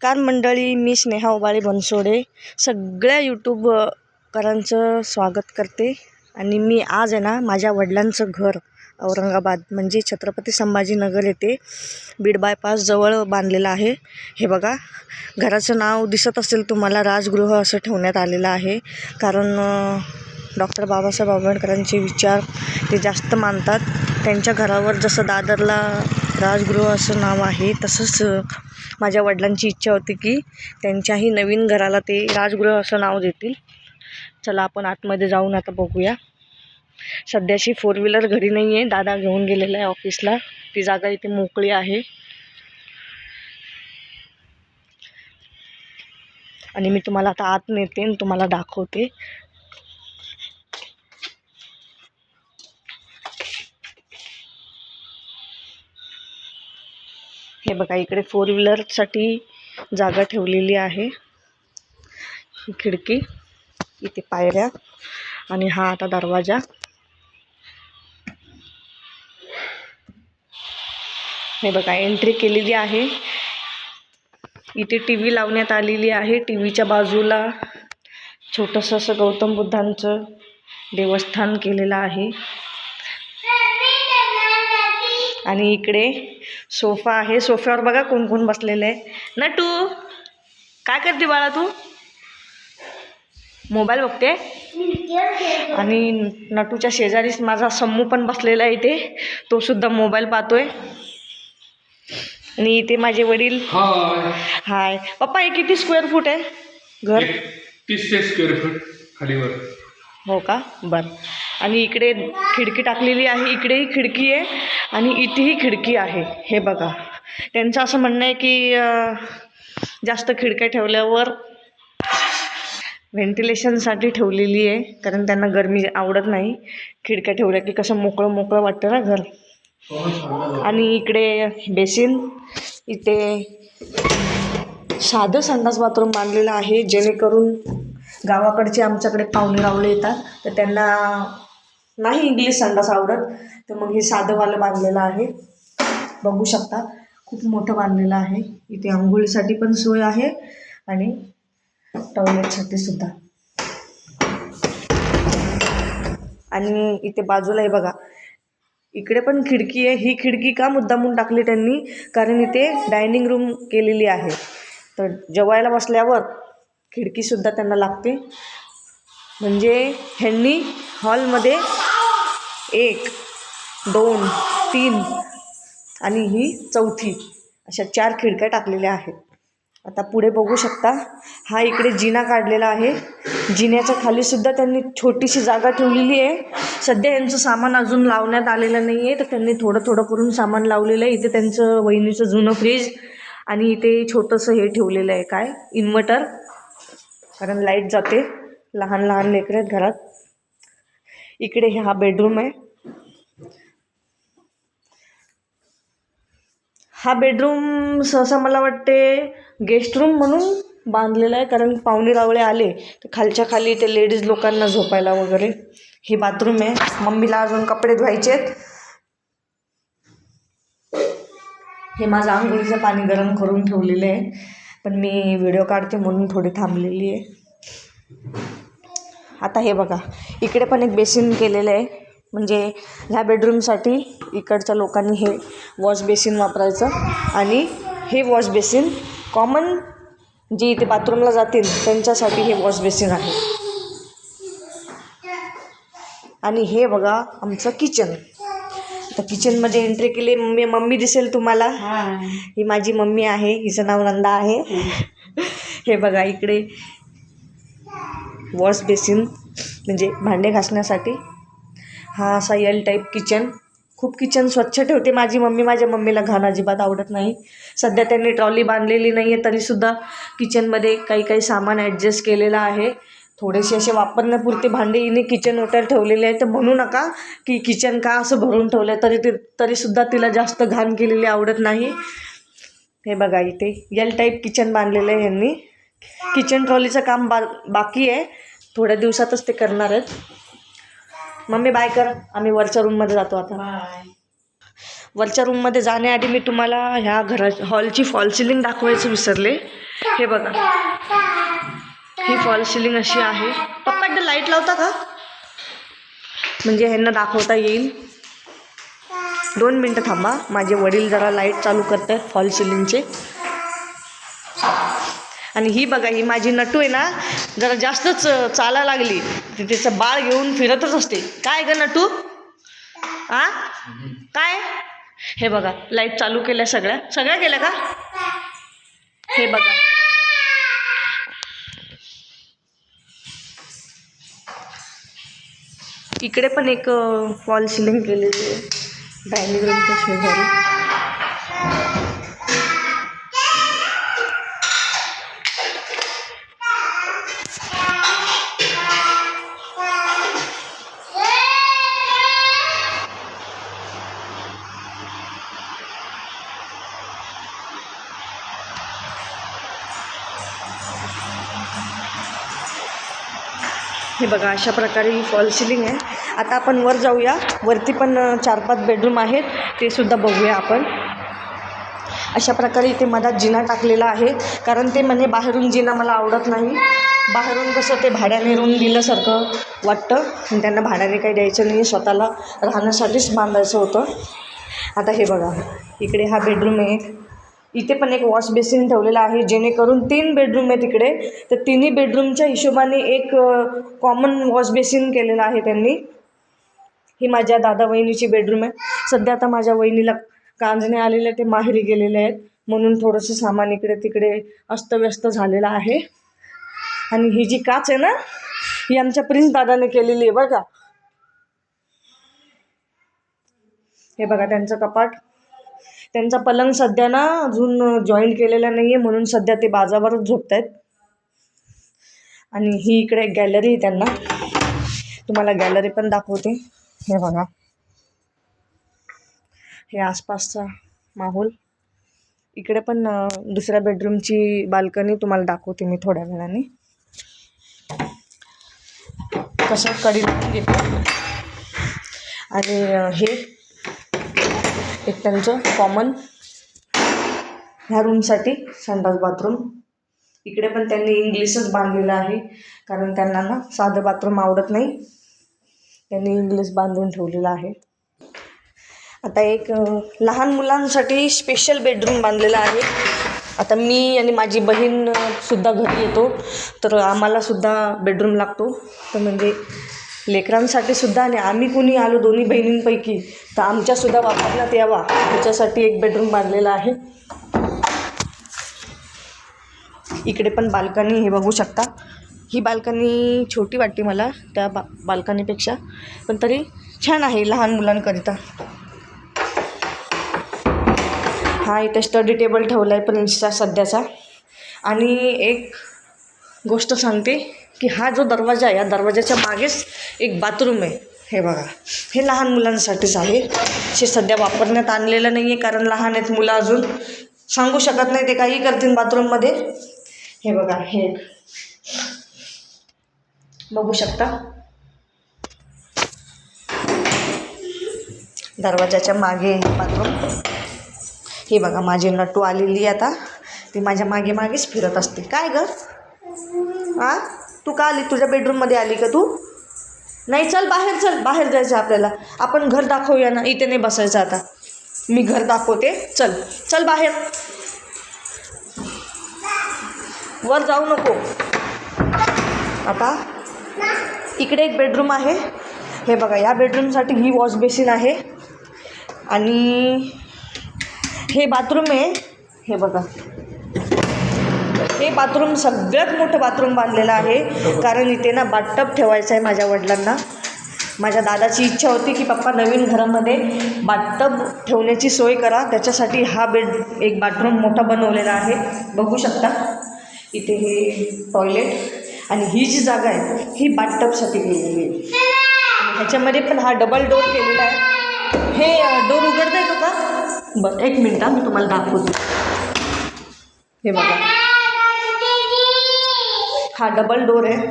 नमस्कार मंडळी, मी स्नेहा उबाळे बनसोडे सगळ्या यूट्यूबकरांचं स्वागत करते. आणि मी आज आहे ना माझ्या वडिलांचं घर औरंगाबाद म्हणजे छत्रपती संभाजीनगर येथे बीड बायपासजवळ बांधलेलं आहे. हे बघा, घराचं नाव दिसत असेल तुम्हाला, राजगृह असं ठेवण्यात आलेलं आहे. कारण डॉक्टर बाबासाहेब आंबेडकरांचे विचार ते जास्त मानतात. त्यांच्या घरावर जसं दादरला राजगृह असं नाव आहे, तसंच माझ्या वडिलांची इच्छा होती की त्यांच्याही नवीन घराला ते राजगृह असं नाव देतील. चला आपण आतमध्ये जाऊन आता बघूया. सध्याशी 4 व्हीलर घरी नाही आहे, दादा घेऊन गेलेला आहे ऑफिसला. ती जागा इथे मोकळी आहे. आणि मी तुम्हाला आता आत नेते आणि तुम्हाला दाखवते. हे बघा, इकडे 4 व्हीलरसाठी जागा ठेवलेली आहे. ही खिडकी, इथे पायऱ्या आणि हा आता दरवाजा. हे बघा, एंट्री केलेली आहे. इथे टीव्ही लावण्यात आलेली आहे. टीव्हीच्या बाजूला छोटंसं असं गौतम बुद्धांचं देवस्थान केलेलं आहे. आणि इकडे सोफा आहे. सोफ्यावर बघा कोण कोण बसलेलं आहे. नटू, काय करते बाळा तू? मोबाईल बघते. आणि नटूच्या शेजारीच माझा सम्मू पण बसलेला आहे इथे, तो सुद्धा मोबाईल पाहतोय. आणि इथे माझे वडील. हाय पप्पा, हे किती स्क्वेअर फूट आहे घर? 30 स्क्वेअर फूट खालीवर. हो का, बरं. आणि इकडे खिडकी टाकलेली आहे. इकडेही खिडकी आहे आणि इथेही खिडकी आहे. हे बघा, त्यांचं असं म्हणणं आहे की जास्त खिडक्या ठेवल्यावर व्हेंटिलेशनसाठी ठेवलेली आहे, कारण त्यांना गरमी आवडत नाही. खिडक्या ठेवल्या की कसं मोकळं मोकळं वाटतं ना घर. आणि इकडे बेसिन, इथे साधं संडास बाथरूम बांधलेलं आहे, जेणेकरून गावाकडचे आमच्याकडे पाहुणे रावळे येतात तर त्यांना नाही इंग्लिश संडास आवडत, तर मग हे साधंवालं बांधलेलं आहे. बघू शकता, खूप मोठं बांधलेलं आहे. इथे आंघोळीसाठी पण सोय आहे आणि टॉयलेटसाठी सुद्धा. आणि इथे बाजूला हे बघा, इकडे पण खिडकी आहे. ही खिडकी का मुद्दामून टाकली त्यांनी, कारण इथे डायनिंग रूम केलेली आहे, तर जेवायला बसल्यावर खिडकीसुद्धा त्यांना लागते. म्हणजे ह्यांनी हॉलमध्ये 1, 2, 3 आणि ही 4थी अशा 4 खिडक्या टाकलेल्या आहेत. आता पुढे बघू शकता, हा इकडे जिना काढलेला आहे. जिन्याच्या खालीसुद्धा त्यांनी छोटीशी जागा ठेवलेली आहे. सध्या यांचं सामान अजून लावण्यात आलेलं नाही आहे, तर त्यांनी थोडं थोडं करून सामान लावलेलं आहे. इथे त्यांचं वहिनीचं जुनं फ्रीज आणि इथे छोटंसं हे ठेवलेलं आहे, काय इन्व्हर्टर, कारण लाईट जाते. लहान लहान लेकरं आहेत घरात. इकडे हा बेडरूम आहे. हा बेडरूम सहसा मला वाटते गेस्ट रूम म्हणून बांधलेला आहे, कारण पाहुणे रावळे आले तर खालच्या खाली ते लेडीज लोकांना झोपायला वगैरे. हे बाथरूम आहे. मम्मीला अजून कपडे धुवायचे आहेत. हे माझं आंघोळीचं पाणी गरम करून ठेवलेलं आहे, पण मी व्हिडिओ काढते म्हणून थोडी थांबलेली आहे. आता हे बघा, इकडे पण एक बेसिन केलेलं आहे. म्हणजे ह्या बेडरूमसाठी इकडच्या लोकांनी हे वॉश बेसिन वापरायचं, आणि हे वॉश बेसिन कॉमन जे इथे बाथरूमला जातील त्यांच्यासाठी हे वॉश बेसिन आहे. आणि हे बघा आमचं किचन. आता किचनमध्ये एंट्री केली, मम्मी दिसेल तुम्हाला. ही माझी मम्मी आहे, हिचं नाव नंदा आहे. हे बघा, इकडे वॉश बेसिन म्हणजे भांडे घासण्यासाठी. हा असा L टाईप किचन. खूप किचन स्वच्छ ठेवते माझी मम्मी. माझ्या मम्मीला घाण अजिबात आवडत नाही. सध्या त्यांनी ट्रॉली बांधलेली नाही आहे, तरीसुद्धा किचनमध्ये काही काही सामान ॲडजस्ट केलेलं आहे. थोडेसे असे वापरण्यापुरते भांडे हिने किचन ओट्यावर ठेवलेले आहे. तर म्हणू नका की किचन का असं भरून ठेवलं आहे, तरीसुद्धा तिला जास्त घाण केलेली आवडत नाही. हे बघा, इथे L टाईप किचन बांधलेलं आहे यांनी. किचन ट्रॉलीचं काम बाकी आहे, थोड्या दिवसातच ते करणार आहेत. मम्मी बाय कर, आम्ही वरच्या रूममध्ये जातो आता. वरच्या रूममध्ये जाण्याआधी मी तुम्हाला ह्या हॉलची फॉल सिलिंग दाखवायचं विसरले. हे बघा, ही फॉल सिलिंग अशी आहे. पप्पा एकदा लाईट लावता का, म्हणजे ह्यांना दाखवता येईल. 2 मिनटं थांबा, माझे वडील जरा लाईट चालू करत आहेत फॉल सिलिंगचे. आणि ही बघा, ही माझी नटू आहे ना, जरा जास्तच चालायला लागली. ती तिचं बाळ घेऊन फिरतच असते. काय ग नटू, आ काय? हे बघा, लाईट चालू केल्या, सगळ्या केल्या का? हे बघा, इकडे पण एक फॉल सिलिंग केलेली आहे डायनिंग रूमच्या शेजारी. हे बघा, अशा प्रकारे ही फॉल सिलिंग आहे. आता आपण वर जाऊया. वरती पण 4-5 बेडरूम आहेत, ते सुद्धा बघूया आपण. अशा प्रकारे इथे मधात जिना टाकलेला आहे, कारण ते म्हणे बाहेरून जिना मला आवडत नाही. बाहेरून कसं ते भाड्याने रूम दिल्यासारखं वाटतं, आणि त्यांना भाड्याने काही द्यायचं नाही, स्वतःला राहण्यासाठीच बांधायचं होतं. आता हे बघा, इकडे हा बेडरूम आहे. इथे पण एक वॉश बेसिन ठेवलेला आहे, जेणेकरून 3 बेडरूम आहे तिकडे, तर तिन्ही बेडरूमच्या हिशोबाने एक कॉमन वॉश बेसिन केलेलं आहे त्यांनी. ही माझ्या दादा वहिनीची बेडरूम आहे. सध्या आता माझ्या वहिनीला कांजणे आलेले, ते माहेरी गेलेले आहेत, म्हणून थोडंसं सामान इकडे तिकडे अस्तव्यस्त झालेलं आहे. आणि ही जी काच आहे ना, ही आमच्या प्रिन्स दादाने केलेली आहे बरं का. हे बघा, त्यांचं कपाट, त्यांचा पलंग सध्या ना अजून जॉईंट केलेला नाही आहे, म्हणून सध्या ते बाजावरच झोपत आहेत. आणि ही इकडे गॅलरी आहे त्यांना, तुम्हाला गॅलरी पण दाखवते. हे बघा, हे आसपासचा माहोल. इकडे पण दुसऱ्या बेडरूमची बाल्कनी तुम्हाला दाखवते मी थोड्या वेळाने. कसं कडी लावून घेते. आणि हे एक त्यांचं कॉमन ह्या रूमसाठी संडास बाथरूम. इकडे पण त्यांनी इंग्लिशच बांधलेलं आहे, कारण त्यांना ना साधं बाथरूम आवडत नाही, त्यांनी इंग्लिश बांधून ठेवलेलं आहे. आता एक लहान मुलांसाठी स्पेशल बेडरूम बांधलेला आहे. आता मी आणि माझी बहीणसुद्धा घरी येतो, तर आम्हालासुद्धा बेडरूम लागतो. तर म्हणजे लेकरांसाठी सुद्धा, आणि आम्ही कुणी आलो दोन्ही बहिणींपैकी तर आमच्यासुद्धा वापरण्यात यावा, ह्याच्यासाठी एक बेडरूम बांधलेला आहे. इकडे पण बाल्कनी, हे बघू शकता. ही बाल्कनी छोटी वाटते मला त्या बाल्कनीपेक्षा, पण तरी छान आहे लहान मुलांकरिता. हा इथे स्टडी टेबल ठेवला आहे प्रिन्सचा सध्याचा. आणि एक गोष्ट सांगते की हा जो दरवाजा आहे, या दरवाजाच्या मागेच एक बाथरूम आहे. हे बघा, हे लहान मुलांसाठीच आहे, हे सध्या वापरण्यात आणलेलं नाही आहे, कारण लहान आहेत मुलं अजून, सांगू शकत नाही ते काही करतील बाथरूममध्ये. हे बघा, हे बघू शकता, दरवाजाच्या मागे बाथरूम. हे बघा, माझी नटू आलेली आता, ती माझ्या मागे मागेच फिरत असते. काय ग, हां तू का आली, तुझ्या बेडरूममध्ये आली का तू? नाही, चल बाहेर, चल बाहेर जायचं आपल्याला, आपण घर दाखवूया ना, इथे नाही बसायचं आता, मी घर दाखवते, चल चल बाहेर, वर जाऊ नको. आता इकडे एक बेडरूम आहे. हे बघा, या बेडरूमसाठी ही वॉश बेसिन आहे, आणि हे बाथरूम आहे. हे बघा, हे बाथरूम सगळ्यात मोठं बाथरूम बांधलेलं आहे, कारण इथे ना बाथटब ठेवायचं आहे माझ्या वडिलांना. माझ्या दादाची इच्छा होती की पप्पा नवीन घरामध्ये बाथटब ठेवण्याची सोय करा, त्याच्यासाठी हा एक बाथरूम मोठा बनवलेला आहे. बघू शकता, इथे हे टॉयलेट, आणि ही जी जागा आहे ही बाथटबसाठी केलेली आहे. ह्याच्यामध्ये पण हा डबल डोर केलेला आहे. हे डोर उघडता येतो का? बरं, 1 मिनटं मी तुम्हाला दाखवते. हे बघा, हा डबल डोर आहे.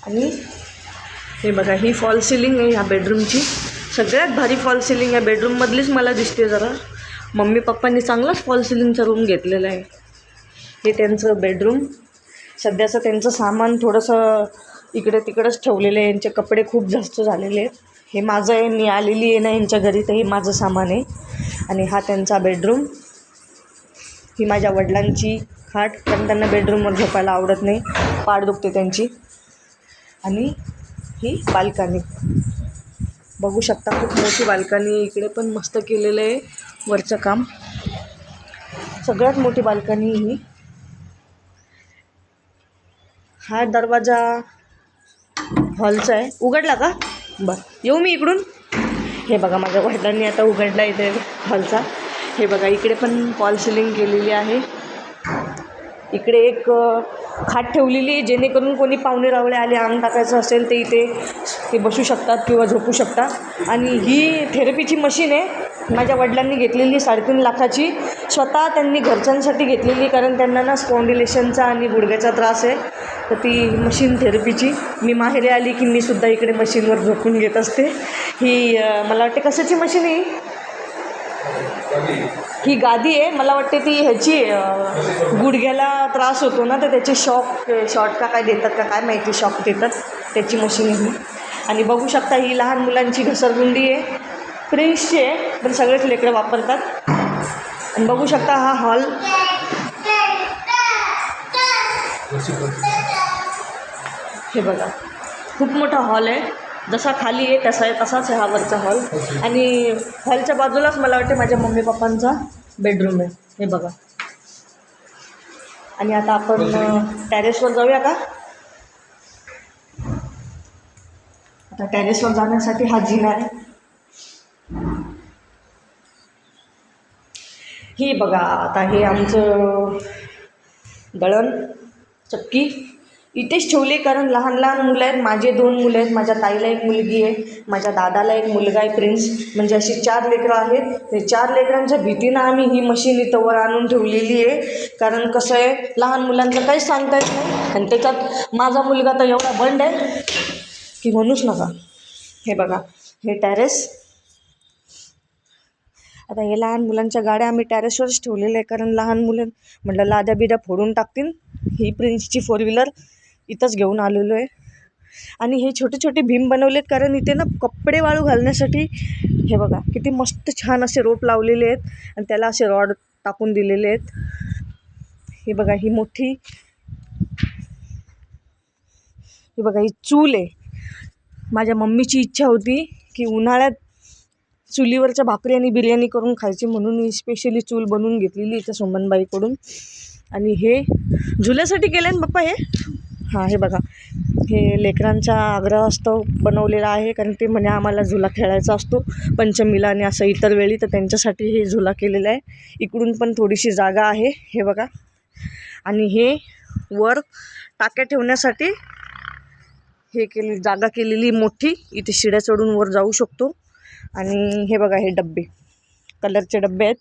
आणि हे बघा, ही फॉल सिलिंग आहे ह्या बेडरूमची. सगळ्यात भारी फॉल सिलिंग या बेडरूममधलीच मला दिसते जरा, मम्मी पप्पांनी चांगलाच फॉल सिलिंगचा रूम घेतलेला आहे. हे त्यांचं बेडरूम. सध्याचं त्यांचं सामान थोडंसं इकडे तिकडंच ठेवलेलं आहे. यांचे कपडे खूप जास्त झालेले आहेत. हे माझं आहे, मी आलेली आहे ना यांच्या घरी, तर हे माझं सामान आहे. आणि हा त्यांचा बेडरूम. ही माझ्या वडिलांची खाट, कारण त्यांना बेडरूमवर झोपायला आवडत नाही, पाठ दुखते त्यांची. आणि ही बाल्कनी बघू शकता, खूप मोठी बाल्कनी. इकडे पण मस्त केलेलं आहे वरचं काम. सगळ्यात मोठी बाल्कनी ही. हा दरवाजा हॉलचा आहे. उघडला का? बरं, येऊ मी इकडून. हे बघा, माझ्या वडिलांनी आता उघडला इथे हॉलचा. हे बघा, इकडे पण फॉल सिलिंग केलेली आहे. इकडे एक खाट ठेवलेली आहे, जेणेकरून कोणी पाहुणे रावळे आले, अंग टाकायचं असेल ते इथे ते बसू शकतात किंवा झोपू शकतात. आणि ही थेरपीची मशीन आहे, माझ्या वडिलांनी घेतलेली 3.5 लाखाची. स्वतः त्यांनी घरच्यांसाठी घेतलेली, कारण त्यांना ना स्पॉन्डिलेशनचा आणि गुडघ्याचा त्रास आहे. तर ती मशीन थेरपीची. मी माहेरी आली की मी सुद्धा इकडे मशीनवर झोपून घेत असते. ही मला वाटते कशाची मशीन आहे ही? गादी आहे. मला वाटते ती ह्याची गुडघ्याला त्रास होतो ना, तर त्याची शॉर्ट का काय देतात का काय माहिती, शॉक देतात, त्याची मशीन आहे ही. आणि बघू शकता, ही लहान मुलांची घसरगुंडी आहे, प्रिन्सची आहे, पण सगळेच लेकरं वापरतात. आणि बघू शकता हा हॉल. हे बघा, खूप मोठा हॉल आहे. जसा खाली आहे तसाच आहे हा वरचा हॉल. आणि हॉलच्या बाजूलाच मला वाटते माझ्या मम्मी पप्पांचा बेडरूम आहे. हे बघा. आणि आता आपण टेरेसवर जाऊया का? आता टेरेसवर जाण्यासाठी हा जिना आहे. ही बघा, आता हे आमचं दळण चक्की इथेच ठेवली, कारण लहान लहान मुलं आहेत. माझे 2 मुलं आहेत, माझ्या ताईला एक मुलगी आहे, माझ्या दादाला एक मुलगा आहे प्रिन्स. म्हणजे अशी 4 लेकरं आहेत. ते 4 लेकरांच्या भीतीनं आम्ही ही मशीन इथं वर आणून ठेवलेली आहे. कारण कसं आहे, लहान मुलांचं काहीच सांगता येत नाही. आणि त्याच्यात माझा मुलगा तर एवढा बंड आहे की म्हणूच नका. हे बघा, हे टेरेस. आता हे लहान मुलांच्या गाड्या आम्ही टेरेसवरच ठेवलेल्या आहे, कारण लहान मुलं म्हटलं लाद्या बिद्या फोडून टाकतील. ही प्रिन्सची 4 व्हीलर इथंच घेऊन आलेलो आहे. आणि हे छोटे छोटे भीम बनवलेत, कारण इथे ना कपडे वाळू घालण्यासाठी. हे बघा, किती मस्त छान असे रोप लावलेले आहेत आणि त्याला असे रॉड टाकून दिलेले आहेत. हे बघा, ही मोठी, हे बघा, ही चूल आहे. माझ्या मम्मीची इच्छा होती की उन्हाळ्यात चुलीवरच्या भाकरी आणि बिर्याणी करून खायची, म्हणून ही स्पेशली चूल बनवून घेतलेली इथं सोमनबाईकडून. आणि हे झुल्यासाठी केलं आहे ना पप्पा हे? हां, हे बघा, हे लेकरांचा आग्रहास्तव बनवलेला आहे, कारण ते म्हणे आम्हाला झुला खेळायचा असतो पंचमीला आणि असं इतर वेळी, तर त्यांच्यासाठी हे झुला केलेला आहे. इकडून पण थोडीशी जागा आहे. हे बघा. आणि हे वर टाक्या ठेवण्यासाठी हे जागा केलेली मोठी. इथे शिड्या चढून वर जाऊ शकतो. आणि हे बघा, हे डब्बे, कलरचे डब्बे आहेत,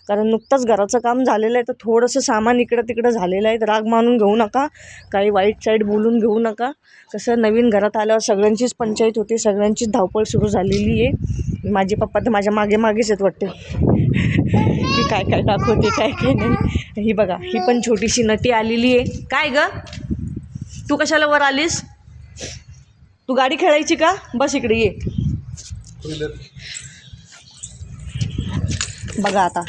कारण नुकतंच घराचं काम झालेलं आहे, तर थोडंसं सामान इकडं तिकडं झालेलं आहे. तर राग मानून घेऊ नका, काही वाईट साईड बोलून घेऊ नका. कसं नवीन घरात आल्यावर सगळ्यांचीच पंचायत होती, सगळ्यांचीच धावपळ सुरू झालेली आहे. माझे पप्पा तर माझ्या मागेच आहेत वाटते की काय काय दाखवते, काय काय नाही. ही बघा, ही पण छोटीशी नटी आलेली आहे. काय गं, तू कशाला वर आलीस? तू गाडी खेळायची का? बस इकडे ये. बघा, आता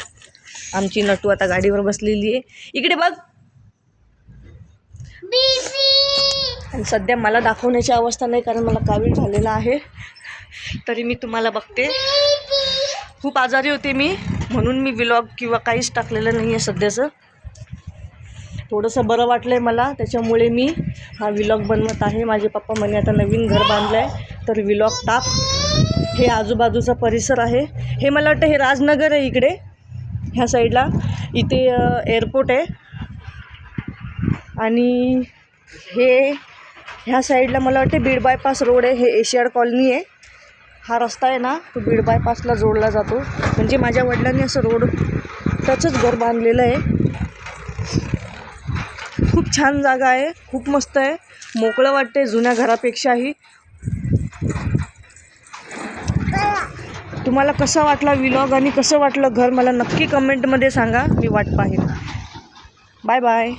आमची नटू आता गाडीवर बसलेली आहे. इकडे बघ. आणि सध्या मला दाखवण्याची अवस्था नाही, कारण मला कावीळ झालेला आहे. तरी मी तुम्हाला बघते. खूप आजारी होते मी, म्हणून मी व्लॉग किंवा काहीच टाकलेलं नाही आहे सध्याचं. थोडंसं बरं वाटलं आहे मला, त्याच्यामुळे मी हा व्लॉग बनवत आहे. माझे पप्पा म्हणे आता नवीन घर बांधलं आहे तर व्लॉग टाक. हे आजूबाजूचा परिसर आहे. हे मला वाटतं हे राजनगर आहे इकडे, ह्या साईडला. इथे एअरपोर्ट आहे. आणि हे ह्या साईडला मला वाटते बीड बायपास रोड आहे. हे एशियाड कॉलनी आहे. हा रस्ता आहे ना, तो बीड बायपासला जोडला जातो. म्हणजे माझ्या वडिलांनी असं रोड टचच घर बांधलेलं आहे. खूप छान जागा आहे, खूप मस्त आहे, मोकळं वाटते जुन्या घरापेक्षाही. तुम्हाला कसा वाटला व्लॉग आणि कसं वाटलं घर मला नक्की कमेंटमध्ये सांगा. मी वाट पाहीन. Bye bye.